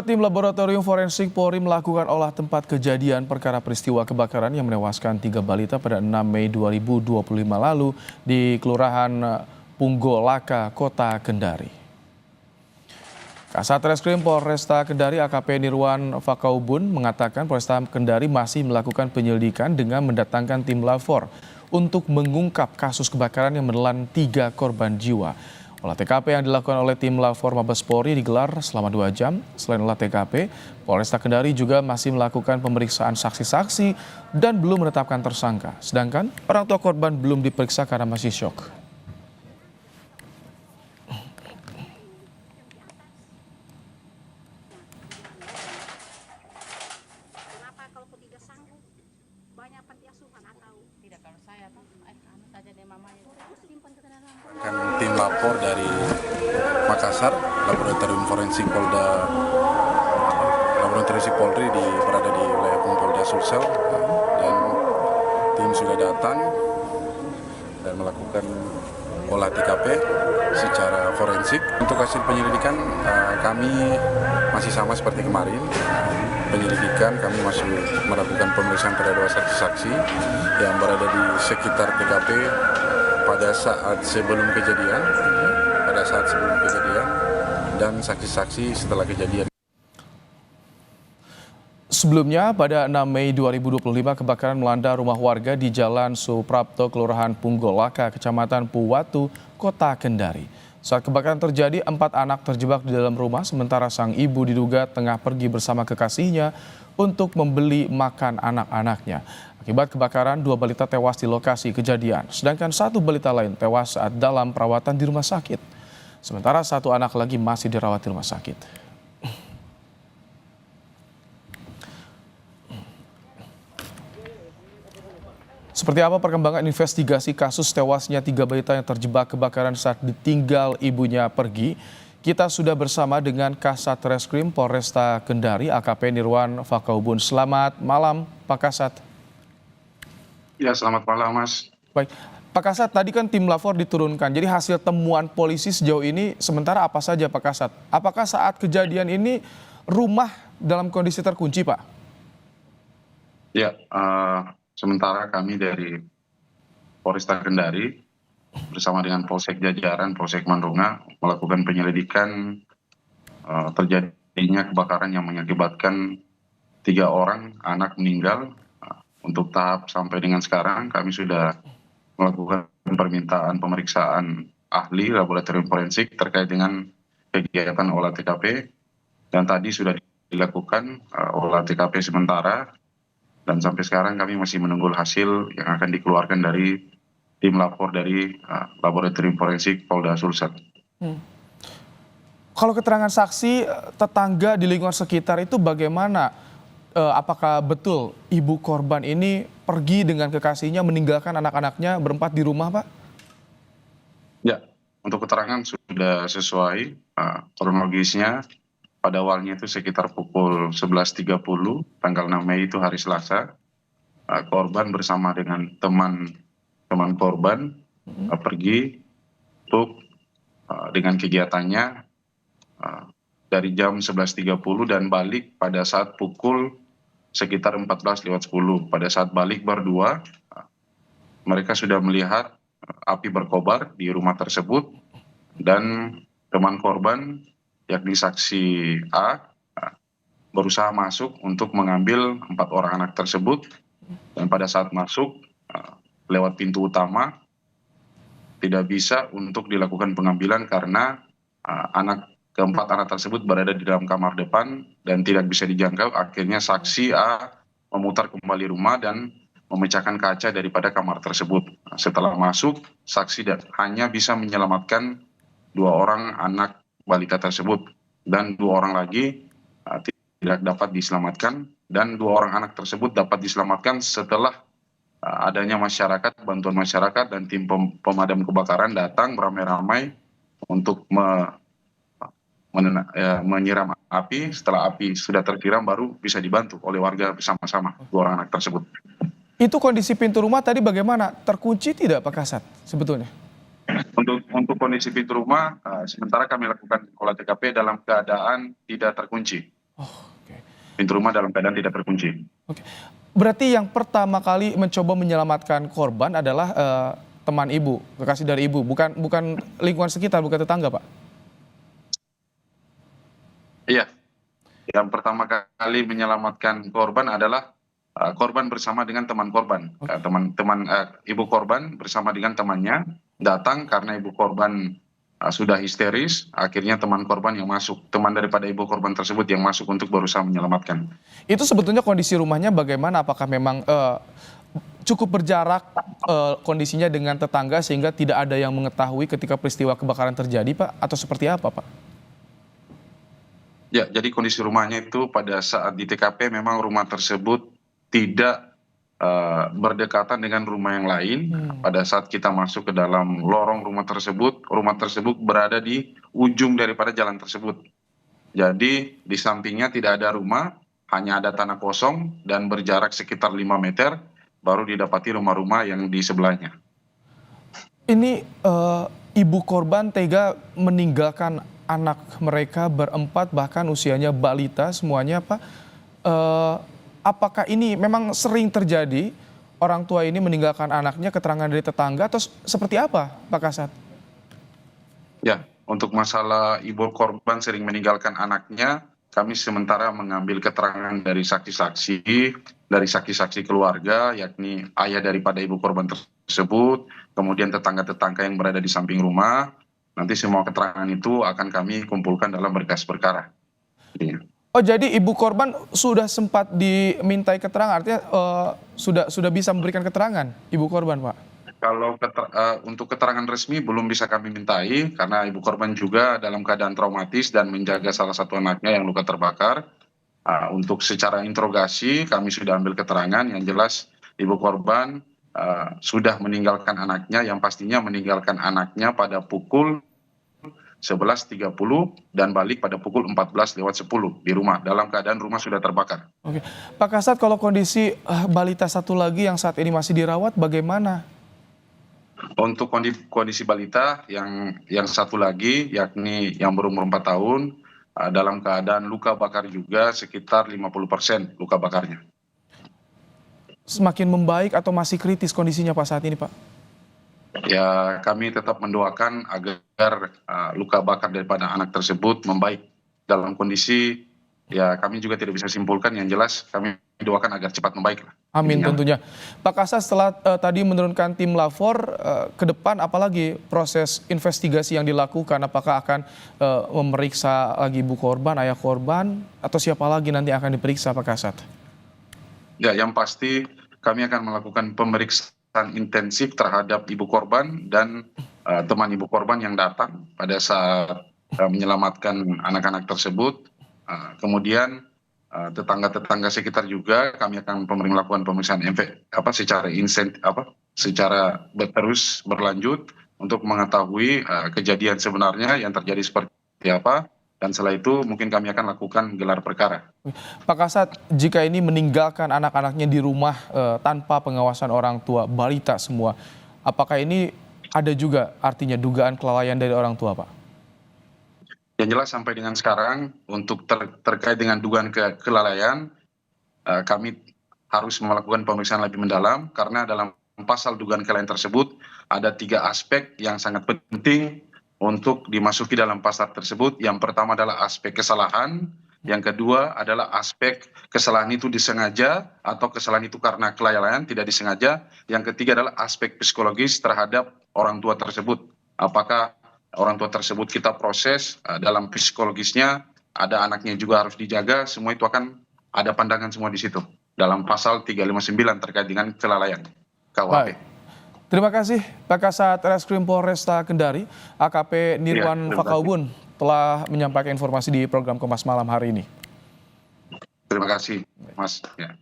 Tim Laboratorium Forensik Polri melakukan olah tempat kejadian perkara peristiwa kebakaran yang menewaskan 3 balita pada 6 Mei 2025 lalu di Kelurahan Punggolaka, Kota Kendari. Kasat Reskrim Polresta Kendari AKP Nirwan Fakaubun mengatakan Polresta Kendari masih melakukan penyelidikan dengan mendatangkan tim Lafor untuk mengungkap kasus kebakaran yang menelan 3 korban jiwa. Olah TKP yang dilakukan oleh tim Lafor Mabes Polri digelar selama 2 jam. Selain olah TKP, Polresta Kendari juga masih melakukan pemeriksaan saksi-saksi dan belum menetapkan tersangka. Sedangkan orang tua korban belum diperiksa karena masih syok. Kenapa kalau ketiga sanggup banyak panti asuhan atau tidak? Kalau saya tuh saja deh mamanya simpan ke dalam. Tim lapor dari Makassar, Laboratorium Forensik Polri berada di wilayah Polda Sulsel, dan tim sudah datang dan melakukan olah TKP secara forensik. Untuk hasil penyelidikan kami masih sama seperti kemarin. Penyelidikan kami masih melakukan pemeriksaan terhadap saksi-saksi yang berada di sekitar TKP pada saat sebelum kejadian, dan saksi-saksi setelah kejadian. Sebelumnya, pada 6 Mei 2025, kebakaran melanda rumah warga di Jalan Suprapto, Kelurahan Punggolaka, Kecamatan Puwatu, Kota Kendari. Saat kebakaran terjadi, 4 anak terjebak di dalam rumah, sementara sang ibu diduga tengah pergi bersama kekasihnya untuk membeli makan anak-anaknya. Akibat kebakaran, 2 balita tewas di lokasi kejadian, sedangkan 1 balita lain tewas saat dalam perawatan di rumah sakit. Sementara 1 anak lagi masih dirawat di rumah sakit. Seperti apa perkembangan investigasi kasus tewasnya 3 balita yang terjebak kebakaran saat ditinggal ibunya pergi? Kita sudah bersama dengan Kasat Reskrim Polresta Kendari AKP Nirwan Fakaubun. Selamat malam, Pak Kasat. Ya, selamat malam, Mas. Baik, Pak Kasat, tadi kan tim Lafor diturunkan. Jadi hasil temuan polisi sejauh ini sementara apa saja, Pak Kasat? Apakah saat kejadian ini rumah dalam kondisi terkunci, Pak? Ya, sementara kami dari Polresta Kendari bersama dengan Polsek Jajaran, Polsek Mandunga melakukan penyelidikan terjadinya kebakaran yang mengakibatkan 3 orang anak meninggal. Untuk tahap sampai dengan sekarang kami sudah melakukan permintaan pemeriksaan ahli laboratorium forensik terkait dengan kegiatan olah TKP, dan tadi sudah dilakukan olah TKP sementara, dan sampai sekarang kami masih menunggu hasil yang akan dikeluarkan dari tim lapor dari Laboratorium Forensik Polda Sulsel. Kalau keterangan saksi tetangga di lingkungan sekitar itu bagaimana? Apakah betul ibu korban ini pergi dengan kekasihnya meninggalkan anak-anaknya berempat di rumah, Pak? Ya, untuk keterangan sudah sesuai kronologisnya. Pada awalnya itu sekitar pukul 11.30 tanggal 6 Mei itu hari Selasa, korban bersama dengan teman korban pergi untuk dengan kegiatannya dari jam 11.30 dan balik pada saat pukul sekitar 14.10. Pada saat balik berdua, mereka sudah melihat api berkobar di rumah tersebut, dan teman korban yakni saksi A berusaha masuk untuk mengambil 4 orang anak tersebut, dan pada saat masuk lewat pintu utama tidak bisa untuk dilakukan pengambilan karena keempat anak tersebut berada di dalam kamar depan dan tidak bisa dijangkau. Akhirnya saksi A memutar kembali rumah dan memecahkan kaca daripada kamar tersebut. Setelah masuk, saksi hanya bisa menyelamatkan 2 orang anak balita tersebut, dan 2 orang lagi tidak dapat diselamatkan, dan 2 orang anak tersebut dapat diselamatkan setelah adanya bantuan masyarakat dan tim pemadam kebakaran datang beramai-ramai untuk menyiram api. Setelah api sudah tersiram baru bisa dibantu oleh warga bersama-sama 2 orang anak tersebut. Itu kondisi pintu rumah tadi bagaimana? Terkunci tidak, Pak Kasat, sebetulnya? Untuk kondisi pintu rumah, sementara kami lakukan olah TKP dalam keadaan tidak terkunci. Oke. Pintu rumah dalam keadaan tidak terkunci. Oke. Berarti yang pertama kali mencoba menyelamatkan korban adalah teman ibu, kekasih dari ibu, bukan lingkungan sekitar, bukan tetangga, Pak? Iya, yang pertama kali menyelamatkan korban adalah korban bersama dengan teman korban. Teman-teman ibu korban bersama dengan temannya datang karena ibu korban sudah histeris. Akhirnya teman korban yang masuk, teman daripada ibu korban tersebut yang masuk untuk berusaha menyelamatkan. Itu sebetulnya kondisi rumahnya bagaimana? Apakah memang cukup berjarak kondisinya dengan tetangga sehingga tidak ada yang mengetahui ketika peristiwa kebakaran terjadi, Pak? Atau seperti apa, Pak? Ya, jadi kondisi rumahnya itu pada saat di TKP memang rumah tersebut tidak berdekatan dengan rumah yang lain. Pada saat kita masuk ke dalam lorong rumah tersebut berada di ujung daripada jalan tersebut. Jadi di sampingnya tidak ada rumah, hanya ada tanah kosong dan berjarak sekitar 5 meter, baru didapati rumah-rumah yang di sebelahnya. Ini ibu korban tega meninggalkan anak mereka berempat, bahkan usianya balita semuanya, Pak. Apakah ini memang sering terjadi orang tua ini meninggalkan anaknya, keterangan dari tetangga, atau seperti apa, Pak Kasat? Ya, untuk masalah ibu korban sering meninggalkan anaknya, kami sementara mengambil keterangan dari saksi-saksi keluarga, yakni ayah daripada ibu korban tersebut, kemudian tetangga-tetangga yang berada di samping rumah. Nanti semua keterangan itu akan kami kumpulkan dalam berkas perkara. Oh, jadi ibu korban sudah sempat dimintai keterangan, artinya sudah bisa memberikan keterangan ibu korban, Pak? Kalau untuk keterangan resmi belum bisa kami mintai, karena ibu korban juga dalam keadaan traumatis dan menjaga salah satu anaknya yang luka terbakar. Untuk secara interogasi kami sudah ambil keterangan, yang jelas ibu korban sudah meninggalkan anaknya, yang pastinya meninggalkan anaknya pada pukul 11.30 dan balik pada pukul 14:10 di rumah, dalam keadaan rumah sudah terbakar. Oke, Pak Kasat, kalau kondisi balita satu lagi yang saat ini masih dirawat bagaimana? Untuk kondisi balita yang satu lagi, yakni yang berumur 4 tahun, dalam keadaan luka bakar juga sekitar 50% luka bakarnya. Semakin membaik atau masih kritis kondisinya, Pak, saat ini, Pak? Ya, kami tetap mendoakan agar luka bakar daripada anak tersebut membaik dalam kondisi, ya kami juga tidak bisa simpulkan, yang jelas kami doakan agar cepat membaik. Amin tentunya. Pak Kasat, setelah tadi menurunkan tim lapor, ke depan apalagi proses investigasi yang dilakukan? Apakah akan memeriksa lagi ibu korban, ayah korban, atau siapa lagi nanti akan diperiksa, Pak Kasat? Ya, yang pasti kami akan melakukan pemeriksaan intensif terhadap ibu korban dan teman ibu korban yang datang pada saat menyelamatkan anak-anak tersebut. Kemudian tetangga-tetangga sekitar juga kami akan melakukan pemeriksaan secara terus berlanjut untuk mengetahui kejadian sebenarnya yang terjadi seperti apa, dan setelah itu mungkin kami akan lakukan gelar perkara. Pak Kasat, jika ini meninggalkan anak-anaknya di rumah tanpa pengawasan orang tua, balita semua, apakah ini ada juga artinya dugaan kelalaian dari orang tua, Pak? Yang jelas sampai dengan sekarang untuk terkait dengan dugaan kelalaian, kami harus melakukan pemeriksaan lebih mendalam, karena dalam pasal dugaan kelalaian tersebut ada 3 aspek yang sangat penting untuk dimasuki dalam pasal tersebut. Yang pertama adalah aspek kesalahan, yang kedua adalah aspek kesalahan itu disengaja atau kesalahan itu karena kelalaian tidak disengaja, yang ketiga adalah aspek psikologis terhadap orang tua tersebut. Apakah orang tua tersebut kita proses dalam psikologisnya, ada anaknya juga harus dijaga, semua itu akan ada pandangan semua di situ dalam pasal 359 terkait dengan kelalaian KUHP. Baik. Terima kasih Pak Kasat Reskrim Polresta Kendari, AKP Nirwan Fakaubun, telah menyampaikan informasi di program Kompas Malam hari ini. Terima kasih, Mas. Ya.